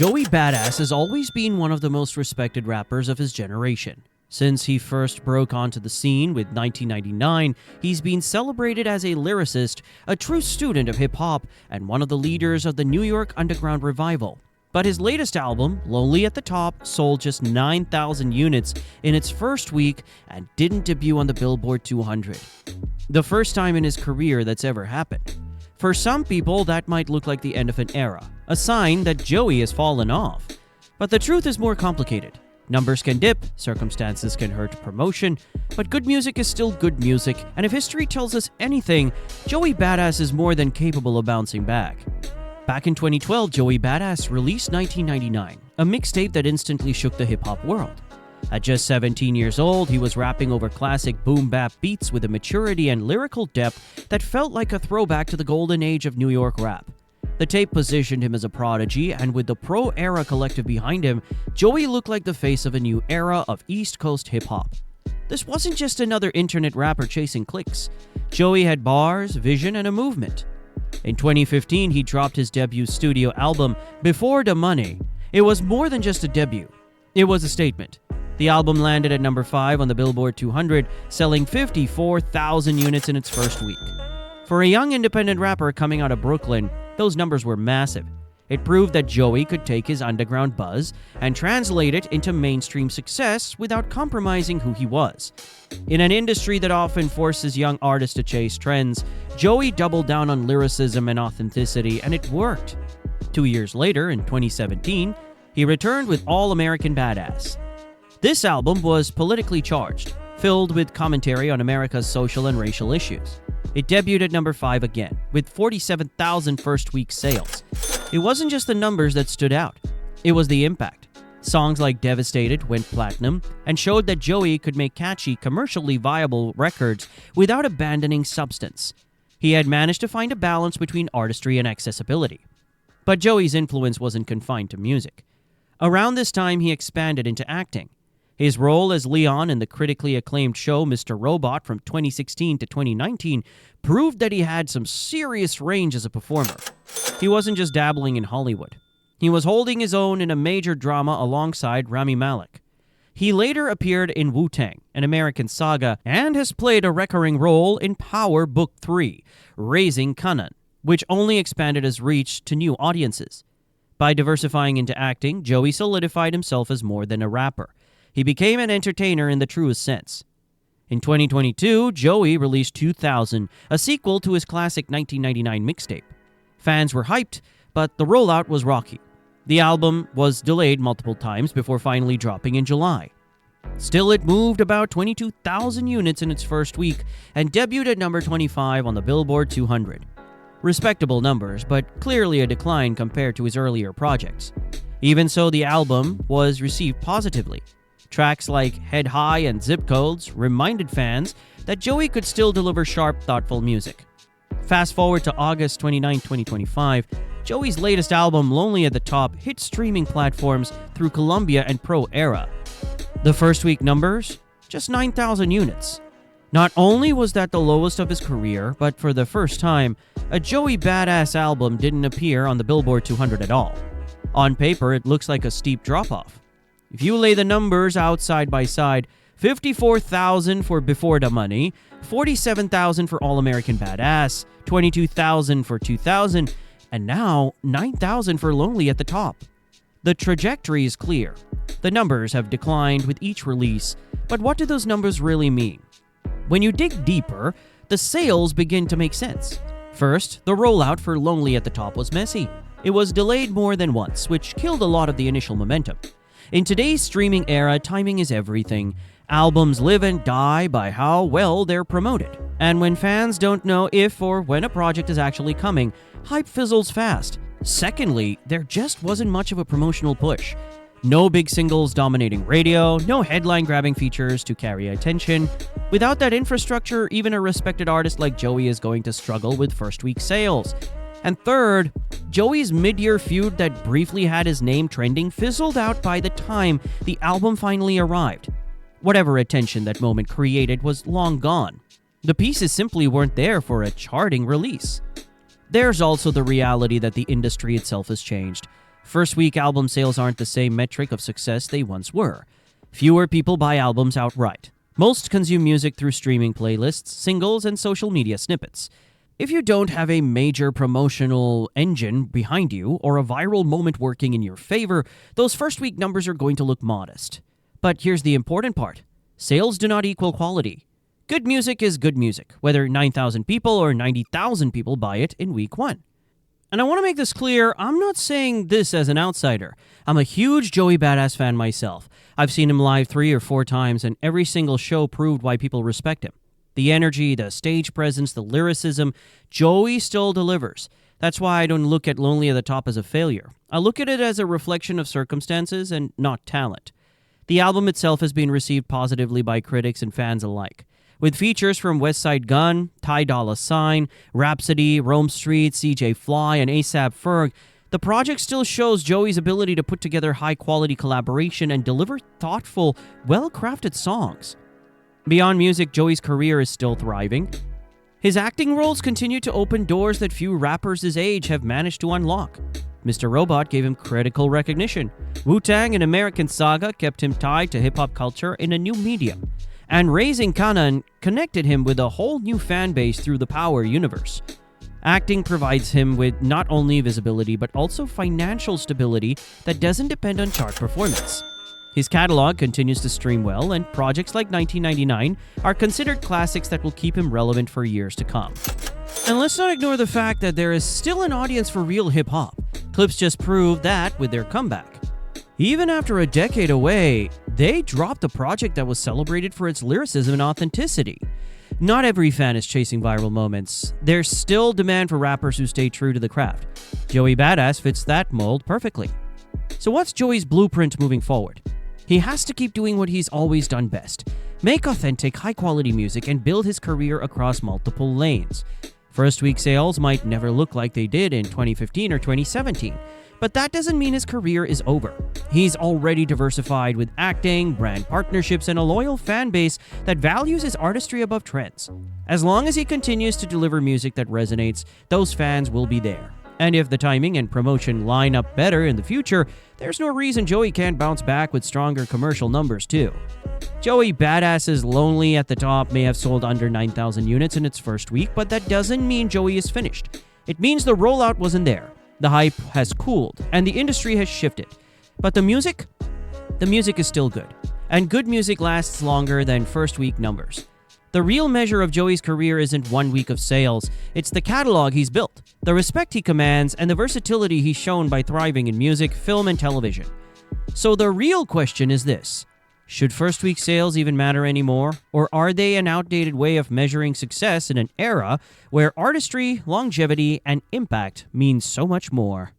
Joey Badass has always been one of the most respected rappers of his generation. Since he first broke onto the scene with 1999, he's been celebrated as a lyricist, a true student of hip-hop, and one of the leaders of the New York underground revival. But his latest album, Lonely at the Top, sold just 9,000 units in its first week and didn't debut on the Billboard 200. The first time in his career that's ever happened. For some people, that might look like the end of an era, a sign that Joey has fallen off. But the truth is more complicated. Numbers can dip, circumstances can hurt promotion, but good music is still good music, and if history tells us anything, Joey Badass is more than capable of bouncing back. Back in 2012, Joey Badass released 1999, a mixtape that instantly shook the hip-hop world. At just 17 years old, he was rapping over classic boom-bap beats with a maturity and lyrical depth that felt like a throwback to the golden age of New York rap. The tape positioned him as a prodigy, and with the pro-era collective behind him, Joey looked like the face of a new era of East Coast hip-hop. This wasn't just another internet rapper chasing clicks. Joey had bars, vision, and a movement. In 2015, he dropped his debut studio album, Before the Money. It was more than just a debut. It was a statement. The album landed at number 5 on the Billboard 200, selling 54,000 units in its first week. For a young independent rapper coming out of Brooklyn, those numbers were massive. It proved that Joey could take his underground buzz and translate it into mainstream success without compromising who he was. In an industry that often forces young artists to chase trends, Joey doubled down on lyricism and authenticity, and it worked. 2 years later, in 2017, he returned with All American Badass. This album was politically charged, filled with commentary on America's social and racial issues. It debuted at number 5 again, with 47,000 first-week sales. It wasn't just the numbers that stood out, it was the impact. Songs like Devastated went platinum and showed that Joey could make catchy, commercially viable records without abandoning substance. He had managed to find a balance between artistry and accessibility. But Joey's influence wasn't confined to music. Around this time, he expanded into acting. His role as Leon in the critically acclaimed show Mr. Robot from 2016 to 2019 proved that he had some serious range as a performer. He wasn't just dabbling in Hollywood. He was holding his own in a major drama alongside Rami Malek. He later appeared in Wu-Tang, an American saga, and has played a recurring role in Power Book 3, Raising Kanan, which only expanded his reach to new audiences. By diversifying into acting, Joey solidified himself as more than a rapper. He became an entertainer in the truest sense. In 2022, Joey released 2000, a sequel to his classic 1999 mixtape. Fans were hyped, but the rollout was rocky. The album was delayed multiple times before finally dropping in July. Still, it moved about 22,000 units in its first week and debuted at number 25 on the Billboard 200. Respectable numbers, but clearly a decline compared to his earlier projects. Even so, the album was received positively. Tracks like Head High and Zip Codes reminded fans that Joey could still deliver sharp, thoughtful music. Fast forward to August 29, 2025, Joey's latest album, Lonely at the Top, hit streaming platforms through Columbia and Pro Era. The first week numbers? Just 9,000 units. Not only was that the lowest of his career, but for the first time, a Joey Badass album didn't appear on the Billboard 200 at all. On paper, it looks like a steep drop-off. If you lay the numbers out side by side, 54,000 for Before the Money, 47,000 for All American Badass, 22,000 for 2000, and now 9,000 for Lonely at the Top. The trajectory is clear. The numbers have declined with each release, but what do those numbers really mean? When you dig deeper, the sales begin to make sense. First, the rollout for Lonely at the Top was messy. It was delayed more than once, which killed a lot of the initial momentum. In today's streaming era, timing is everything. Albums live and die by how well they're promoted. And when fans don't know if or when a project is actually coming, hype fizzles fast. Secondly, there just wasn't much of a promotional push. No big singles dominating radio, no headline-grabbing features to carry attention. Without that infrastructure, even a respected artist like Joey is going to struggle with first-week sales. And third, Joey's mid-year feud that briefly had his name trending fizzled out by the time the album finally arrived. Whatever attention that moment created was long gone. The pieces simply weren't there for a charting release. There's also the reality that the industry itself has changed. First week album sales aren't the same metric of success they once were. Fewer people buy albums outright. Most consume music through streaming playlists, singles, and social media snippets. If you don't have a major promotional engine behind you or a viral moment working in your favor, those first week numbers are going to look modest. But here's the important part. Sales do not equal quality. Good music is good music, whether 9,000 people or 90,000 people buy it in week 1. And I want to make this clear, I'm not saying this as an outsider. I'm a huge Joey Badass fan myself. I've seen him live 3 or 4 times, and every single show proved why people respect him. The energy, the stage presence, the lyricism, Joey still delivers. That's why I don't look at Lonely at the Top as a failure. I look at it as a reflection of circumstances and not talent. The album itself has been received positively by critics and fans alike. With features from Westside Gunn, Ty Dolla $ign, Rhapsody, Rome Street, CJ Fly, and A$AP Ferg, the project still shows Joey's ability to put together high-quality collaboration and deliver thoughtful, well-crafted songs. Beyond music, Joey's career is still thriving. His acting roles continue to open doors that few rappers his age have managed to unlock. Mr. Robot gave him critical recognition. Wu-Tang and American Saga kept him tied to hip-hop culture in a new medium. And Raising Kanan connected him with a whole new fan base through the Power universe. Acting provides him with not only visibility but also financial stability that doesn't depend on chart performance. His catalog continues to stream well, and projects like 1999 are considered classics that will keep him relevant for years to come. And let's not ignore the fact that there is still an audience for real hip-hop. Clips just proved that with their comeback. Even after a decade away, they dropped a project that was celebrated for its lyricism and authenticity. Not every fan is chasing viral moments. There's still demand for rappers who stay true to the craft. Joey Badass fits that mold perfectly. So what's Joey's blueprint moving forward? He has to keep doing what he's always done best. Make authentic, high-quality music and build his career across multiple lanes. First week sales might never look like they did in 2015 or 2017, but that doesn't mean his career is over. He's already diversified with acting, brand partnerships, and a loyal fan base that values his artistry above trends. As long as he continues to deliver music that resonates, those fans will be there. And if the timing and promotion line up better in the future, there's no reason Joey can't bounce back with stronger commercial numbers too. Joey Badass's Lonely at the Top may have sold under 9,000 units in its first week, but that doesn't mean Joey is finished. It means the rollout wasn't there. The hype has cooled, and the industry has shifted. But the music? The music is still good. And good music lasts longer than first week numbers. The real measure of Joey's career isn't 1 week of sales, it's the catalog he's built, the respect he commands, and the versatility he's shown by thriving in music, film, and television. So the real question is this: should first week sales even matter anymore, or are they an outdated way of measuring success in an era where artistry, longevity, and impact mean so much more?